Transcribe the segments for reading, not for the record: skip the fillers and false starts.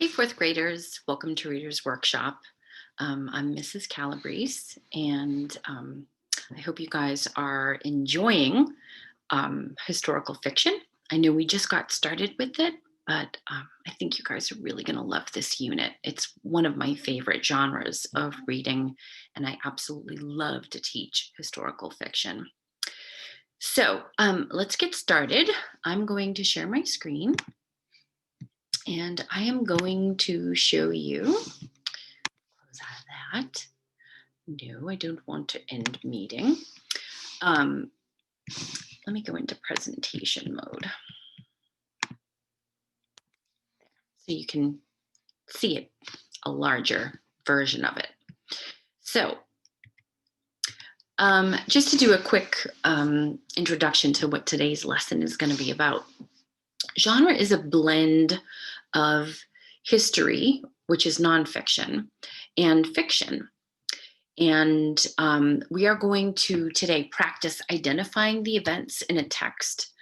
Hey, fourth graders, welcome to Reader's Workshop. I'm Mrs. Calabrese, and I hope you guys are enjoying historical fiction. I know we just got started with it, but I think you guys are really going to love this unit. It's one of my favorite genres of reading, and I absolutely love to teach historical fiction. So let's get started. I'm going to share my screen, and I am going to show you. Close out of that. No, I don't want to end meeting. Um, Let me go into presentation mode so you can see it, a larger version of it. So just to do a quick introduction to what today's lesson is going to be about. Genre is a blend of history, which is nonfiction, and fiction. And we are going to today practice identifying the events in a text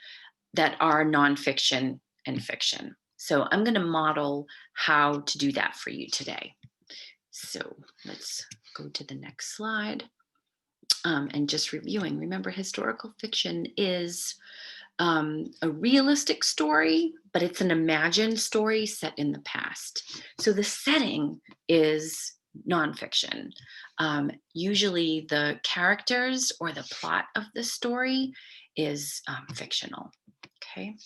that are nonfiction and fiction. So I'm going to model how to do that for you today. So let's go to the next slide. And just reviewing, remember, historical fiction is a realistic story, but it's an imagined story set in the past. So the setting is nonfiction. Usually the characters or the plot of the story is fictional. Okay.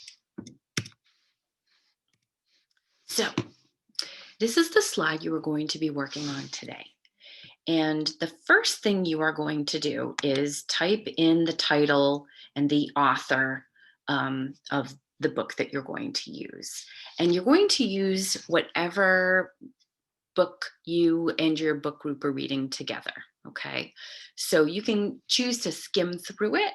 So this is the slide you are going to be working on today. And the first thing you are going to do is type in the title and the author of the book that you're going to use. And you're going to use whatever book you and your book group are reading together. Okay. So you can choose to skim through it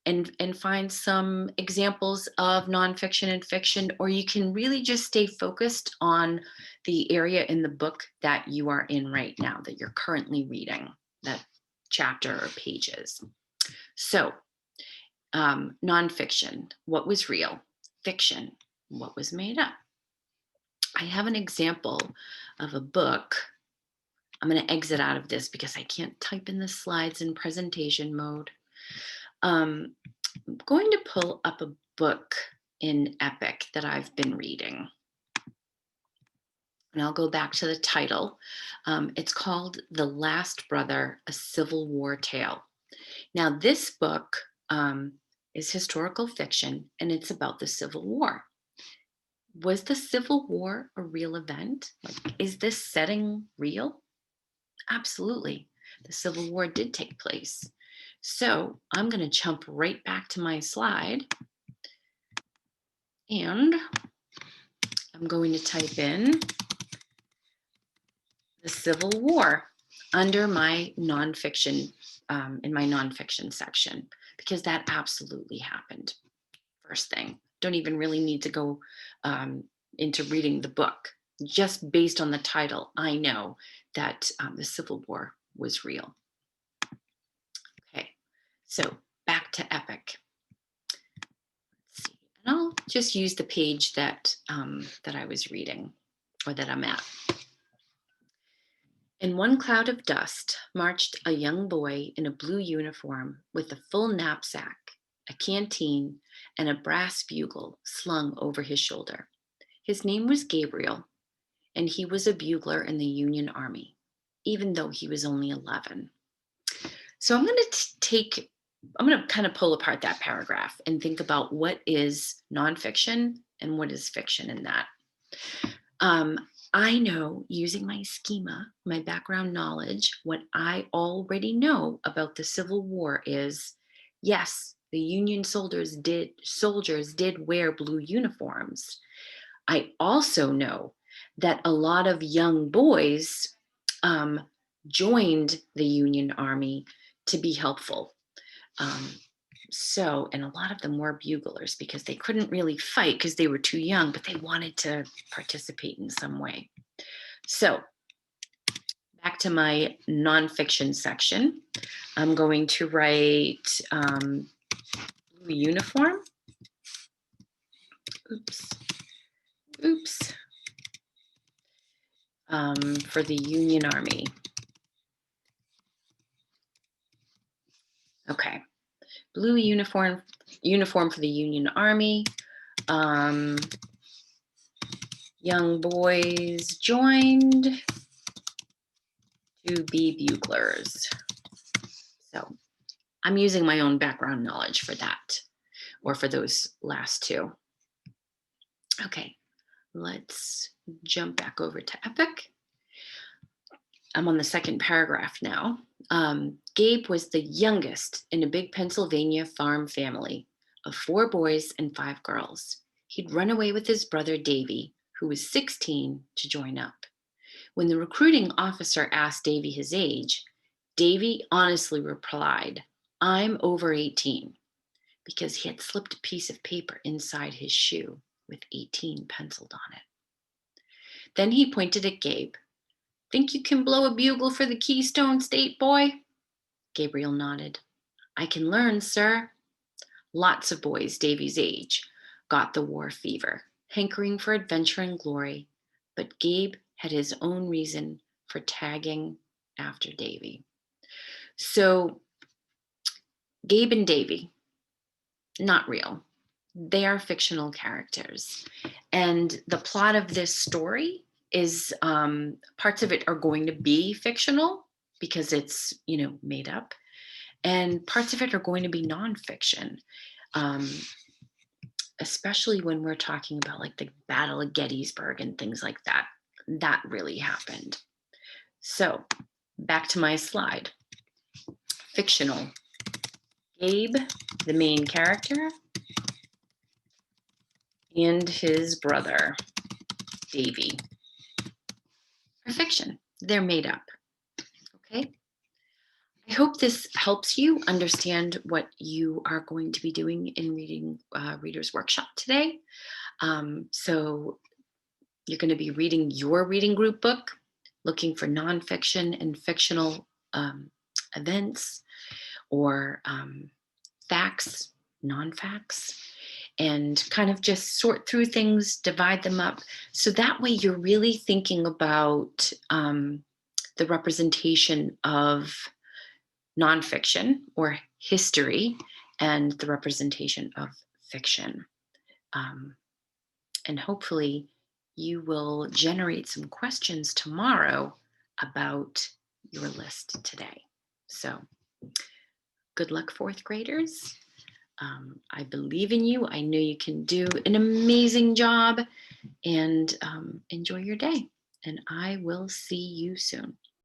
and find some examples of nonfiction and fiction, or you can really just stay focused on the area in the book that you are in right now, that you're currently reading, that chapter or pages. So nonfiction, what was real? Fiction, what was made up? I have an example of a book. I'm going to exit out of this because I can't type in the slides in presentation mode. I'm going to pull up a book in Epic that I've been reading. And I'll go back to the title. It's called The Last Brother, A Civil War Tale. Now, this book is historical fiction, and it's about the Civil War. Was the Civil War a real event? Like, is this setting real? Absolutely. The Civil War did take place. So I'm going to jump right back to my slide, and I'm going to type in the Civil War under my nonfiction, in my nonfiction section, because that absolutely happened. First thing, don't even really need to go into reading the book. Just based on the title, I know that the Civil War was real. Okay, so back to Epic. Let's see, and I'll just use the page that that I was reading, or that I'm at. In one cloud of dust marched a young boy in a blue uniform with a full knapsack, a canteen, and a brass bugle slung over his shoulder. His name was Gabriel, and he was a bugler in the Union Army, even though he was only 11. So I'm going to kind of pull apart that paragraph and think about what is nonfiction and what is fiction in that. I know, using my schema, my background knowledge, what I already know about the Civil War is, yes, the Union soldiers did wear blue uniforms. I also know that a lot of young boys joined the Union Army to be helpful. And a lot of them were buglers because they couldn't really fight because they were too young, but they wanted to participate in some way. So back to my nonfiction section, I'm going to write blue uniform. Oops. for the Union Army. Okay, blue uniform for the Union Army. Young boys joined to be buglers. So I'm using my own background knowledge for that, or for those last two. Okay, let's jump back over to Epic. I'm on the second paragraph now. Gabe was the youngest in a big Pennsylvania farm family of 4 boys and 5 girls. He'd run away with his brother Davy, who was 16, to join up. When the recruiting officer asked Davy his age, Davy honestly replied, "I'm over 18," because he had slipped a piece of paper inside his shoe with 18 penciled on it. Then he pointed at Gabe. "Think you can blow a bugle for the Keystone State, boy?" Gabriel nodded. "I can learn, sir." Lots of boys Davy's age got the war fever, hankering for adventure and glory, but Gabe had his own reason for tagging after Davy. So Gabe and Davy, not real. They are fictional characters. And the plot of this story is parts of it are going to be fictional because it's, made up. And parts of it are going to be nonfiction, especially when we're talking about like the Battle of Gettysburg and things like that. That really happened. So back to my slide. Fictional. Gabe, the main character, and his brother, Davy, are fiction. They're made up. Okay. I hope this helps you understand what you are going to be doing in Reader's Workshop today. So you're going to be reading your reading group book, looking for nonfiction and fictional events or facts, non-facts, and kind of just sort through things, divide them up. So that way you're really thinking about the representation of nonfiction or history and the representation of fiction. And hopefully you will generate some questions tomorrow about your list today. So good luck, 4th graders. I believe in you. I know you can do an amazing job, and enjoy your day. And I will see you soon.